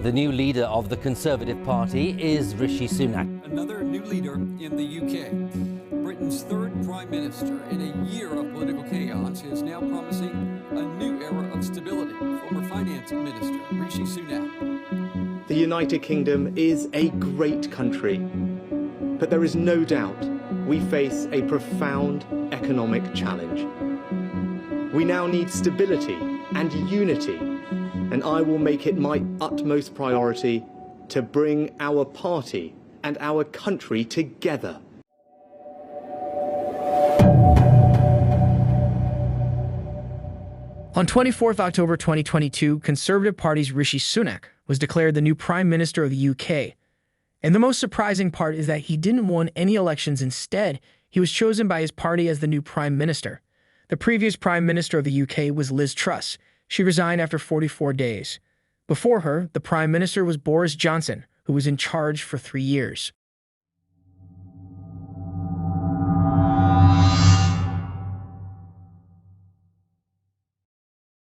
The new leader of the Conservative Party is Rishi Sunak. Another new leader in the UK. Britain's third Prime Minister in a year of political chaos is now promising a new era of stability. Former Finance Minister Rishi Sunak. The United Kingdom is a great country, but there is no doubt we face a profound economic challenge. We now need stability and unity, and I will make it my utmost priority to bring our party and our country together. On 24th October 2022, Conservative Party's Rishi Sunak was declared the new Prime Minister of the UK. And the most surprising part is that he didn't win any elections. Instead, he was chosen by his party as the new Prime Minister. The previous Prime Minister of the UK was Liz Truss. She resigned after 44 days. Before her, the Prime Minister was Boris Johnson, who was in charge for 3 years.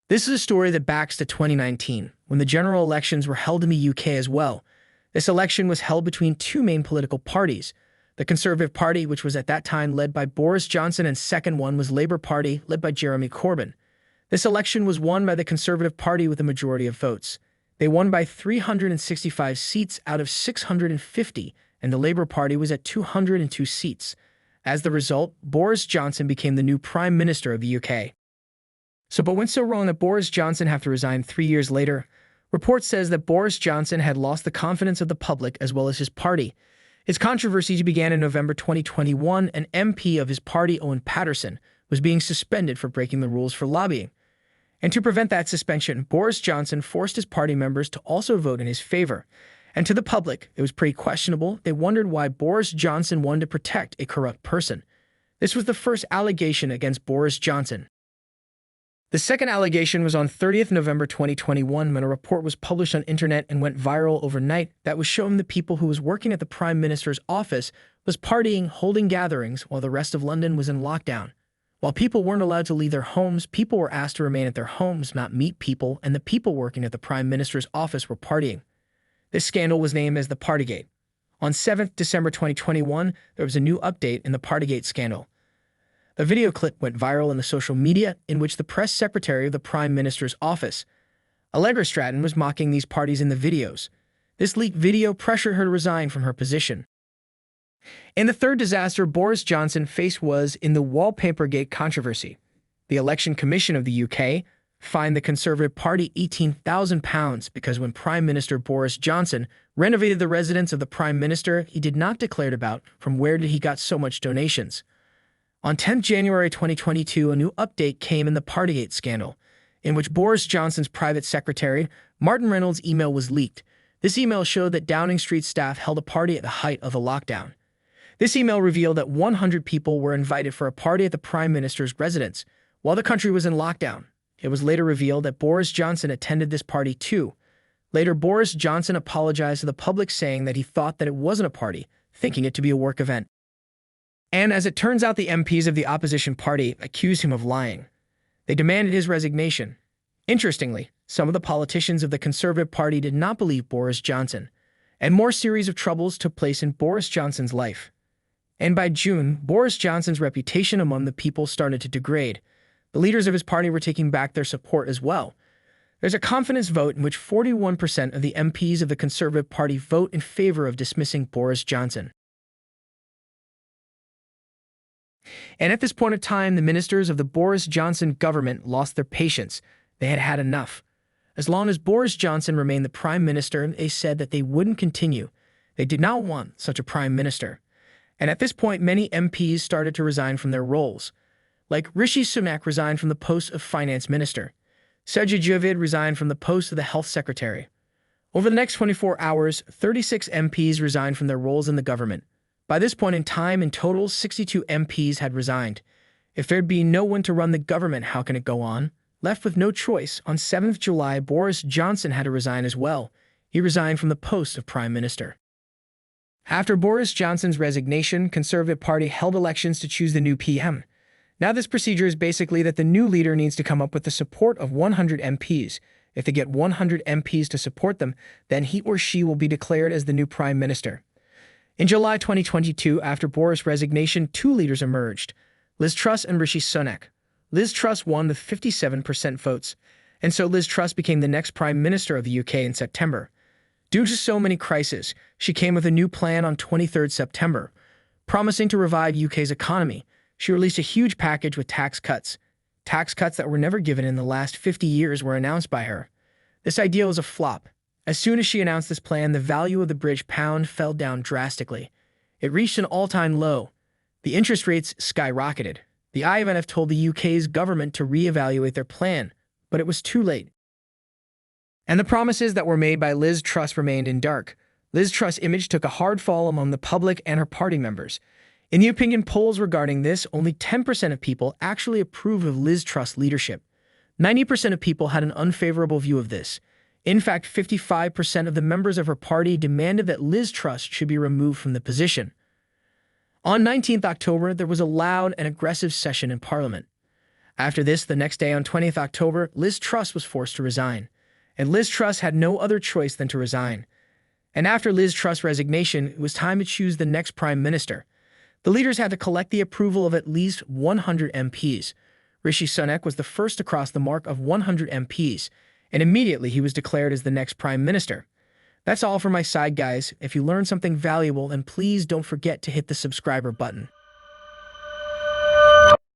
This is a story that backs to 2019, when the general elections were held in the UK as well. This election was held between two main political parties. The Conservative Party, which was at that time led by Boris Johnson, and second one was Labour Party, led by Jeremy Corbyn. This election was won by the Conservative Party with a majority of votes. They won by 365 seats out of 650, and the Labour Party was at 202 seats. As the result, Boris Johnson became the new Prime Minister of the UK. So what went so wrong that Boris Johnson had to resign 3 years later? Report says that Boris Johnson had lost the confidence of the public as well as his party. His controversies began in November 2021. An MP of his party, Owen Patterson, was being suspended for breaking the rules for lobbying. And to prevent that suspension, Boris Johnson forced his party members to also vote in his favor. And to the public, it was pretty questionable. They wondered why Boris Johnson wanted to protect a corrupt person. This was the first allegation against Boris Johnson. The second allegation was on 30th November 2021 when a report was published on internet and went viral overnight that was showing the people who was working at the Prime Minister's office was partying, holding gatherings while the rest of London was in lockdown. While people weren't allowed to leave their homes, people were asked to remain at their homes, not meet people, and the people working at the Prime Minister's office were partying. This scandal was named as the Partygate. On 7th December 2021, there was a new update in the Partygate scandal. A video clip went viral in the social media in which the press secretary of the Prime Minister's office, Allegra Stratton, was mocking these parties in the videos. This leaked video pressured her to resign from her position. And the third disaster Boris Johnson faced was in the Wallpapergate controversy. The Election Commission of the UK fined the Conservative Party £18,000 because when Prime Minister Boris Johnson renovated the residence of the Prime Minister, he did not declare about from where did he got so much donations. On 10 January 2022, a new update came in the Partygate scandal, in which Boris Johnson's private secretary, Martin Reynolds' email was leaked. This email showed that Downing Street staff held a party at the height of the lockdown. This email revealed that 100 people were invited for a party at the Prime Minister's residence while the country was in lockdown. It was later revealed that Boris Johnson attended this party too. Later, Boris Johnson apologized to the public, saying that he thought that it wasn't a party, thinking it to be a work event. And as it turns out, the MPs of the opposition party accused him of lying. They demanded his resignation. Interestingly, some of the politicians of the Conservative Party did not believe Boris Johnson, and more series of troubles took place in Boris Johnson's life. And by June, Boris Johnson's reputation among the people started to degrade. The leaders of his party were taking back their support as well. There's a confidence vote in which 41% of the MPs of the Conservative Party vote in favor of dismissing Boris Johnson. And at this point of time, the ministers of the Boris Johnson government lost their patience. They had had enough. As long as Boris Johnson remained the Prime Minister, they said that they wouldn't continue. They did not want such a Prime Minister. And at this point, many MPs started to resign from their roles. Like Rishi Sunak resigned from the post of Finance Minister. Sajid Javid resigned from the post of the Health Secretary. Over the next 24 hours, 36 MPs resigned from their roles in the government. By this point in time, in total, 62 MPs had resigned. If there'd be no one to run the government, how can it go on? Left with no choice, on 7th July, Boris Johnson had to resign as well. He resigned from the post of Prime Minister. After Boris Johnson's resignation, Conservative Party held elections to choose the new PM. Now this procedure is basically that the new leader needs to come up with the support of 100 MPs. If they get 100 MPs to support them, then he or she will be declared as the new prime minister. In July 2022, after Boris' resignation, two leaders emerged, Liz Truss and Rishi Sunak. Liz Truss won with 57% votes, and so Liz Truss became the next prime minister of the UK in September. Due to so many crises, she came with a new plan on 23rd September. Promising to revive UK's economy, she released a huge package with tax cuts. Tax cuts that were never given in the last 50 years were announced by her. This idea was a flop. As soon as she announced this plan, the value of the British pound fell down drastically. It reached an all-time low. The interest rates skyrocketed. The IMF told the UK's government to reevaluate their plan, but it was too late. And the promises that were made by Liz Truss remained in dark. Liz Truss' image took a hard fall among the public and her party members. In the opinion polls regarding this, only 10% of people actually approved of Liz Truss' leadership. 90% of people had an unfavorable view of this. In fact, 55% of the members of her party demanded that Liz Truss should be removed from the position. On 19th October, there was a loud and aggressive session in Parliament. After this, the next day on 20th October, Liz Truss was forced to resign. And Liz Truss had no other choice than to resign. And after Liz Truss' resignation, it was time to choose the next prime minister. The leaders had to collect the approval of at least 100 MPs. Rishi Sunak was the first to cross the mark of 100 MPs, and immediately he was declared as the next prime minister. That's all for my side, guys. If you learned something valuable, then please don't forget to hit the subscriber button.